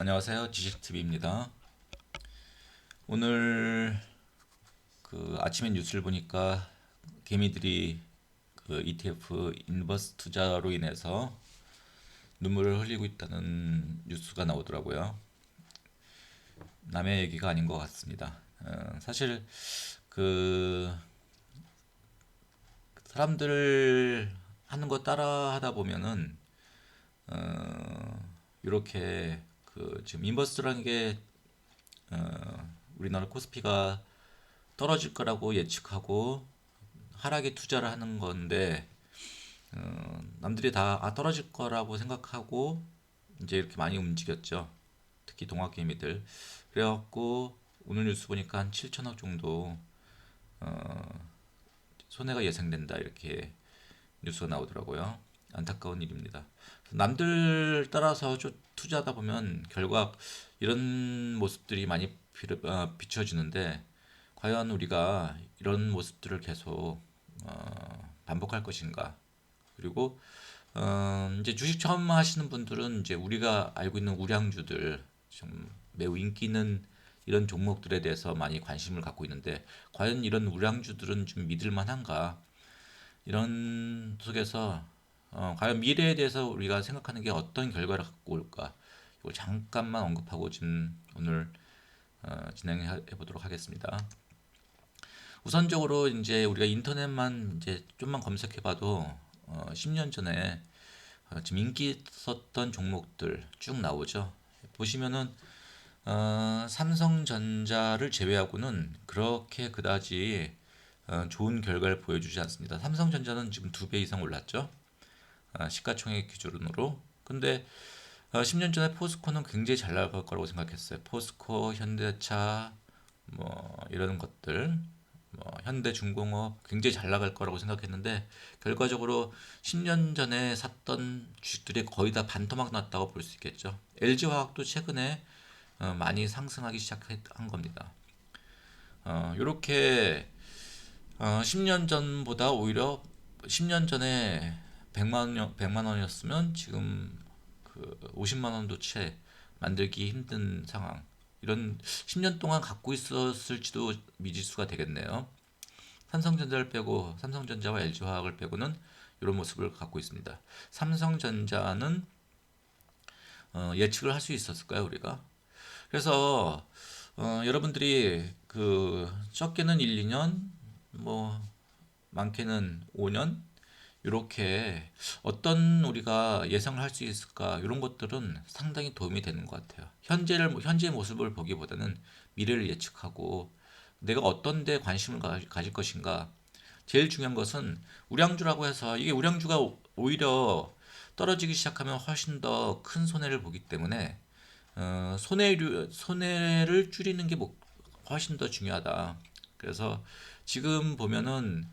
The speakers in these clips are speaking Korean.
안녕하세요. 지식TV입니다. 오늘 아침에 뉴스를 보니까 개미들이 ETF 인버스 투자로 인해서 눈물을 흘리고 있다는 뉴스가 나오더라고요. 남의 얘기가 아닌 것 같습니다. 사실 그 사람들 하는 거 따라 하다 보면은 이렇게 지금 인버스라는 게 우리나라 코스피가 떨어질 거라고 예측하고 하락에 투자를 하는 건데 남들이 다 떨어질 거라고 생각하고 이제 이렇게 많이 움직였죠. 특히 동학개미들. 그래갖고 오늘 뉴스 보니까 한 7천억 정도 손해가 예상된다 이렇게 뉴스가 나오더라고요. 안타까운 일입니다. 남들 따라서 투자하다 보면 결과 이런 모습들이 많이 비춰지는데 과연 우리가 이런 모습들을 계속 반복할 것인가? 그리고 이제 주식 처음 하시는 분들은 이제 우리가 알고 있는 우량주들 좀 매우 인기 있는 이런 종목들에 대해서 많이 관심을 갖고 있는데 과연 이런 우량주들은 좀 믿을 만한가? 이런 속에서 과연 미래에 대해서 우리가 생각하는 게 어떤 결과를 갖고 올까? 이걸 잠깐만 언급하고 지금 오늘 진행해 보도록 하겠습니다. 우선적으로 이제 우리가 인터넷만 이제 좀만 검색해봐도 10년 전에 지금 인기 있었던 종목들 쭉 나오죠. 보시면은 삼성전자를 제외하고는 그렇게 그다지 좋은 결과를 보여주지 않습니다. 삼성전자는 지금 2배 이상 올랐죠. 시가총액 기준으로. 근데 10년 전에 포스코는 굉장히 잘 나갈 거라고 생각했어요. 포스코, 현대차, 뭐 이런 것들, 뭐 현대중공업 굉장히 잘 나갈 거라고 생각했는데 결과적으로 10년 전에 샀던 주식들이 거의 다 반토막 났다고 볼 수 있겠죠. LG화학도 최근에 많이 상승하기 시작한 겁니다. 이렇게 10년 전보다 오히려 10년 전에 100만 원이었으면 지금 50만 원도 채 만들기 힘든 상황. 이런 10년 동안 갖고 있었을지도 미지수가 되겠네요. 삼성전자와 LG화학을 빼고는 이런 모습을 갖고 있습니다. 삼성전자는 예측을 할 수 있었을까요, 우리가? 그래서 여러분들이 적게는 1, 2년, 뭐 많게는 5년 이렇게 어떤 우리가 예상을 할 수 있을까 이런 것들은 상당히 도움이 되는 것 같아요. 현재의 모습을 보기보다는 미래를 예측하고 내가 어떤 데 관심을 가질 것인가. 제일 중요한 것은 우량주라고 해서 이게 우량주가 오히려 떨어지기 시작하면 훨씬 더 큰 손해를 보기 때문에 손해를 줄이는 게 훨씬 더 중요하다. 그래서 지금 보면은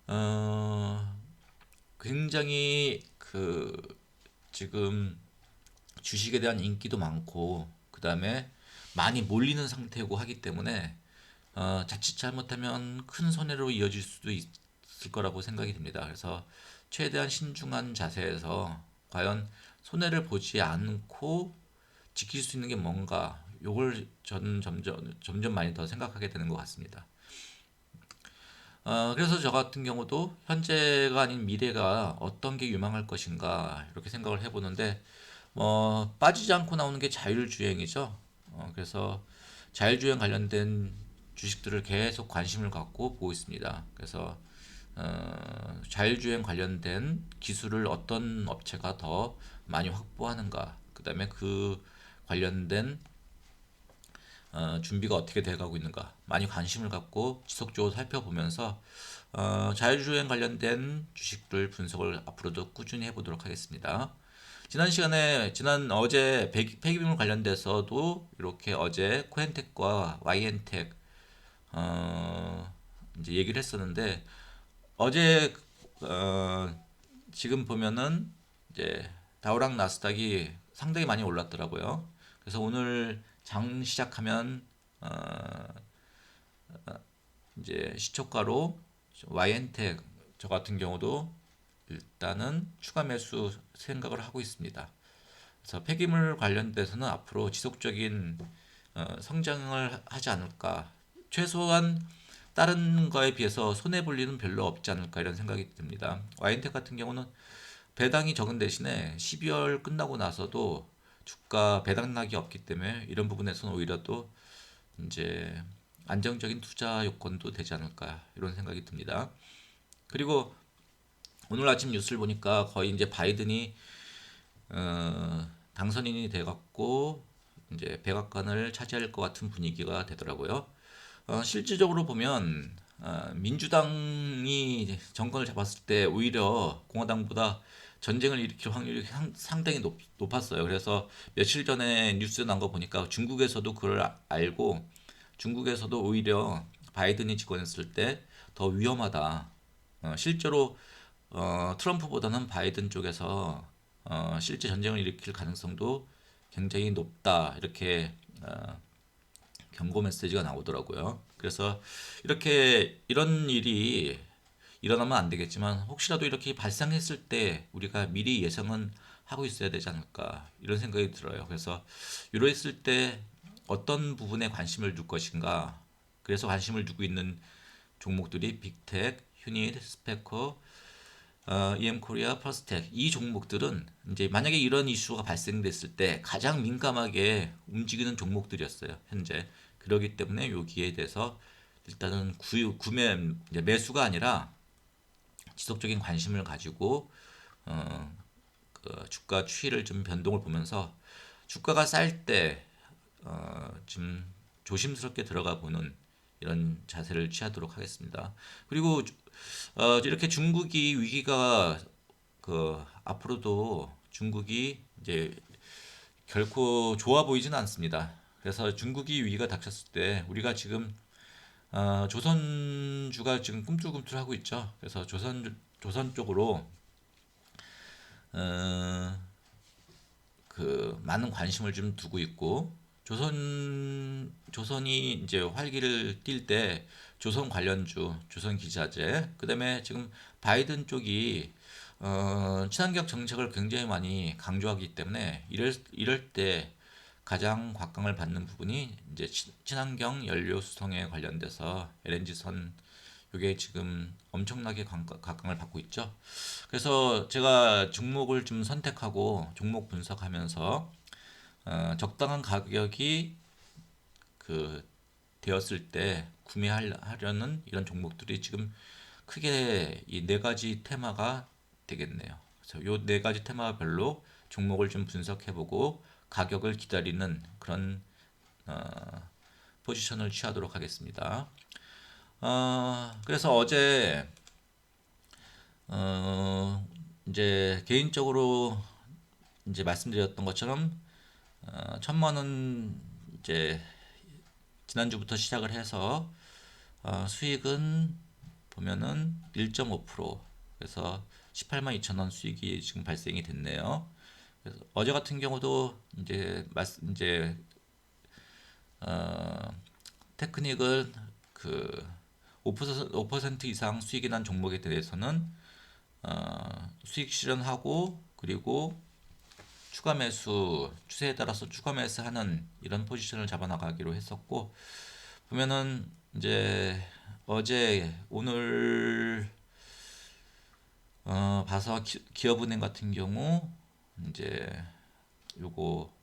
어, 굉장히 지금 주식에 대한 인기도 많고 그다음에 많이 몰리는 상태고 하기 때문에 자칫 잘못하면 큰 손해로 이어질 수도 있을 거라고 생각이 듭니다. 그래서 최대한 신중한 자세에서 과연 손해를 보지 않고 지킬 수 있는 게 뭔가 요걸 저는 점점 많이 더 생각하게 되는 것 같습니다. 그래서 저 같은 경우도 현재가 아닌 미래가 어떤 게 유망할 것인가 이렇게 생각을 해보는데 빠지지 않고 나오는 게 자율주행이죠. 그래서 자율주행 관련된 주식들을 계속 관심을 갖고 보고 있습니다. 그래서 자율주행 관련된 기술을 어떤 업체가 더 많이 확보하는가, 그 다음에 그 관련된 준비가 어떻게 돼가고 있는가 많이 관심을 갖고 지속적으로 살펴보면서 자율주행 관련된 주식들 분석을 앞으로도 꾸준히 해보도록 하겠습니다. 지난 어제 폐기물 관련돼서도 이렇게 어제 코엔텍과 와이엔텍 이제 얘기를 했었는데 어제 지금 보면은 이제 다우랑 나스닥이 상당히 많이 올랐더라고요. 그래서 오늘 장 시작하면 이제 시초가로 YN텍 같은 경우도 일단은 추가 매수 생각을 하고 있습니다. 그래서 폐기물 관련돼서는 앞으로 지속적인 성장을 하지 않을까. 최소한 다른 거에 비해서 손해 볼 일은 별로 없지 않을까 이런 생각이 듭니다. 와인텍 같은 경우는 배당이 적은 대신에 12월 끝나고 나서도 주가 배당락이 없기 때문에 이런 부분에서는 오히려 또 이제 안정적인 투자 요건도 되지 않을까 이런 생각이 듭니다. 그리고 오늘 아침 뉴스를 보니까 거의 이제 바이든이 당선인이 돼갖고 이제 백악관을 차지할 것 같은 분위기가 되더라고요. 실질적으로 보면 민주당이 정권을 잡았을 때 오히려 공화당보다 전쟁을 일으킬 확률이 상당히 높았어요. 그래서 며칠 전에 뉴스 난 거 보니까 중국에서도 그걸 알고 중국에서도 오히려 바이든이 집권했을 때 더 위험하다. 실제로 트럼프보다는 바이든 쪽에서 실제 전쟁을 일으킬 가능성도 굉장히 높다. 이렇게 경고 메시지가 나오더라고요. 그래서 이렇게 이런 일이 일어나면 안 되겠지만 혹시라도 이렇게 발생했을 때 우리가 미리 예상은 하고 있어야 되지 않을까 이런 생각이 들어요. 그래서 이러했을 때 어떤 부분에 관심을 둘 것인가. 그래서 관심을 두고 있는 종목들이 빅텍, 휴닛, 스페커, EM코리아, 퍼스텍 이 종목들은 이제 만약에 이런 이슈가 발생됐을 때 가장 민감하게 움직이는 종목들이었어요. 현재 그러기 때문에 여기에 대해서 일단은 구매 이제 매수가 아니라 지속적인 관심을 가지고 그 주가 추이를 좀 변동을 보면서 주가가 쌀 때 좀 조심스럽게 들어가 보는 이런 자세를 취하도록 하겠습니다. 그리고 이렇게 중국이 위기가 앞으로도 중국이 이제 결코 좋아 보이지는 않습니다. 그래서 중국이 위기가 닥쳤을 때 우리가 지금 조선주가 지금 꿈틀꿈틀하고 있죠. 그래서 조선 쪽으로 어, 많은 관심을 좀 두고 있고 조선이 이제 활기를 띨 때 조선 관련주, 조선 기자재, 그다음에 지금 바이든 쪽이 친환경 정책을 굉장히 많이 강조하기 때문에 이럴 때 가장 곽강을 받는 부분이 이제 친환경 연료 수송에 관련돼서 LNG선 이게 지금 엄청나게 각광을 받고 있죠. 그래서 제가 종목을 좀 선택하고 종목 분석하면서 적당한 가격이 그 되었을 때 구매하려는 이런 종목들이 지금 크게 이 네 가지 테마가 되겠네요. 그래서 요 네 가지 테마별로 종목을 좀 분석해보고 가격을 기다리는 그런 포지션을 취하도록 하겠습니다. 그래서 어제 이제 개인적으로 이제 말씀드렸던 것처럼 1,000만 원 이제 지난주부터 시작을 해서 수익은 보면은 1.5% 그래서 18만 2천 원 수익이 지금 발생이 됐네요. 그래서 어제 같은 경우도 이제 테크닉을 그 5% 이상 수익이 난 종목에 대해서는 수익 실현하고 그리고 추가 매수 추세에 따라서 추가 매수하는 이런 포지션을 잡아 나가기로 했었고 보면은 이제 어제 오늘 봐서 기업은행 같은 경우 이제 요거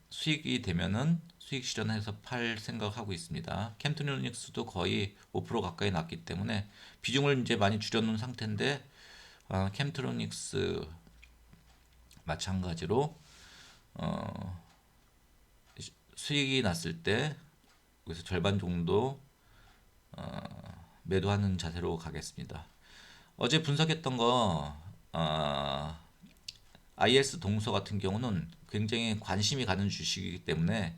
수익이 되면은 수익 실현해서 팔 생각하고 있습니다. 캠트로닉스도 거의 5% 가까이 났기 때문에 비중을 이제 많이 줄여놓은 상태인데 캠트로닉스 마찬가지로 수익이 났을 때 여기서 절반 정도 매도하는 자세로 가겠습니다. 어제 분석했던 거 IS 동서 같은 경우는 굉장히 관심이 가는 주식이기 때문에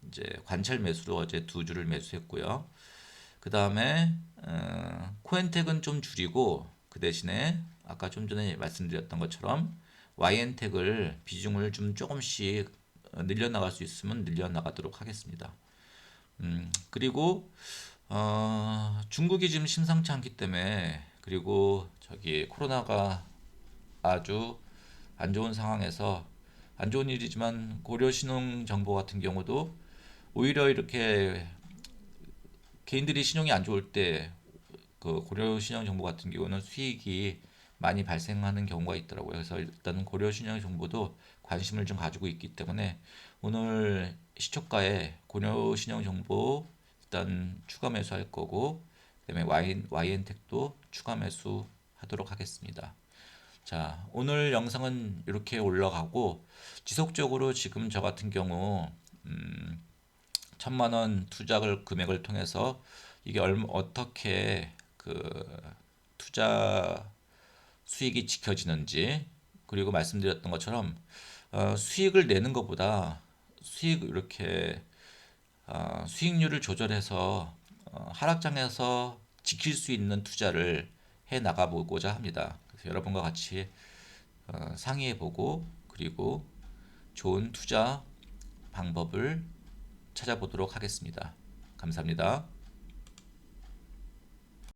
이제 관찰 매수로 어제 두 주를 매수했고요. 그 다음에 코엔텍은 좀 줄이고 그 대신에 아까 좀 전에 말씀드렸던 것처럼 YN텍을 비중을 좀 조금씩 늘려나갈 수 있으면 늘려나가도록 하겠습니다. 그리고 중국이 지금 심상치 않기 때문에 그리고 저기 코로나가 아주 안 좋은 상황에서 안 좋은 일이지만 고려신용정보 같은 경우도 오히려 이렇게 개인들이 신용이 안 좋을 때 그 고려신용정보 같은 경우는 수익이 많이 발생하는 경우가 있더라고요. 그래서 일단 고려신용정보도 관심을 좀 가지고 있기 때문에 오늘 시초가에 고려신용정보 일단 추가 매수할 거고, 그다음에 YN텍도 추가 매수하도록 하겠습니다. 자, 오늘 영상은 이렇게 올라가고 지속적으로 지금 저 같은 경우 1,000만 원 투자를 금액을 통해서 이게 어떻게 그 투자 수익이 지켜지는지, 그리고 말씀드렸던 것처럼 수익을 내는 것보다 수익 이렇게 수익률을 조절해서 하락장에서 지킬 수 있는 투자를 해 나가보고자 합니다. 그래서 여러분과 같이 상의해보고, 그리고 좋은 투자 방법을 찾아보도록 하겠습니다. 감사합니다.